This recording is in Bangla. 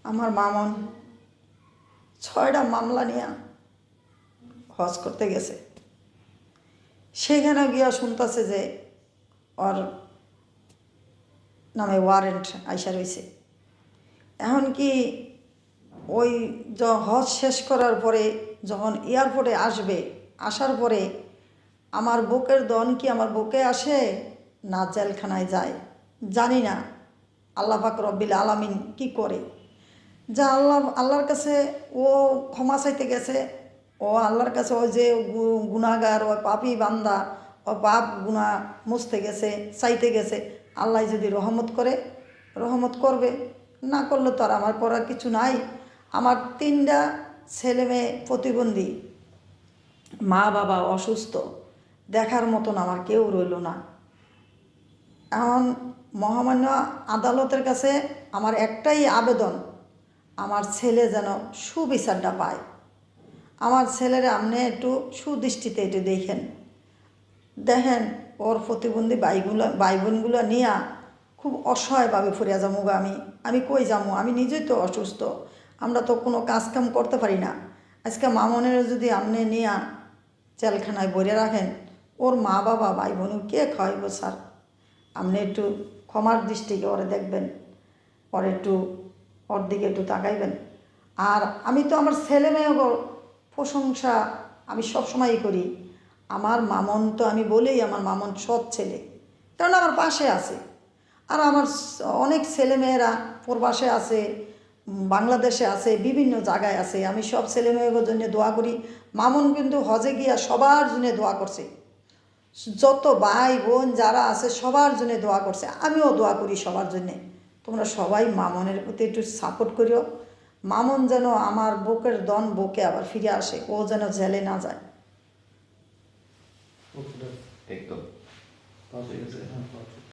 আমার মামন 6টা মামলা নিয়ে হজ করতে গেছে। সেখানে গিয়া শুনতেছে যে ওর নামে ওয়ারেন্ট আইসা রয়েছে। এখন কি ওই হজ শেষ করার পরে যখন এয়ারপোর্টে আসবে, আসার পরে আমার বুকের দন কি আমার বুকে আসে না জেলখানায় যায় জানি না। আল্লাহ পাক রব্বিল আলামিন কি করে, যা আল্লাহর কাছে ও ক্ষমা চাইতে গেছে। ও আল্লাহর কাছে ও যে গুনাহগার, ও পাপী বান্দা, ও পাপ গুনাহ মুছতে গেছে, চাইতে গেছে। আল্লাহ যদি রহমত করে রহমত করবে, না করলে তো আর আমার করার কিছু নাই। আমার 3টা ছেলে মেয়ে প্রতিবন্ধী, মা বাবা অসুস্থ, দেখার মতন আমার কেউ রইল না। এখন মহামান্য আদালতের কাছে আমার একটাই আবেদন, আমার ছেলে যেন সুবিচারটা পায়। আমার ছেলের আপনি একটু সুদৃষ্টিতে একটু দেখেন ওর প্রতিবন্ধী ভাই বোনগুলো নিয়ে খুব অসহায়ভাবে ফুরিয়া যাবো আমি কই যাবো? আমি নিজেই তো অসুস্থ, আমরা তো কোনো কাজকাম করতে পারি না। আজকে মামনের যদি আপনি নিয়ে জেলখানায় ভরে রাখেন, ওর মা বাবা ভাই বোন কে খাওয়াইব? স্যার আপনি একটু ক্ষমার দৃষ্টিকে ওরে দেখবেন, ওর দিকে একটু তাকাইবেন। আর আমি তো আমার ছেলে মেয়েও প্রশংসা আমি সবসময়ই করি। আমার মামন তো আমি বলেই আমার মামন সৎ ছেলে, কারণ আমার পাশে আছে। আর আমার অনেক ছেলেমেয়েরা প্রবাসে আছে, বাংলাদেশে আছে, বিভিন্ন জায়গায় আছে। আমি সব ছেলেমেয়েদের জন্য দোয়া করি। মামুন কিন্তু হজে গিয়া সবার জন্য দোয়া করছে, যত ভাই বোন যারা আছে সবার জন্য দোয়া করছে। আমিও দোয়া করি সবার জন্যে। তোমরা সবাই মামনের প্রতি একটু সাপোর্ট করিও। মামন যেন আমার বুকের দন বুকে আবার ফিরে আসে, ও যেন জেলে না যায়। একদম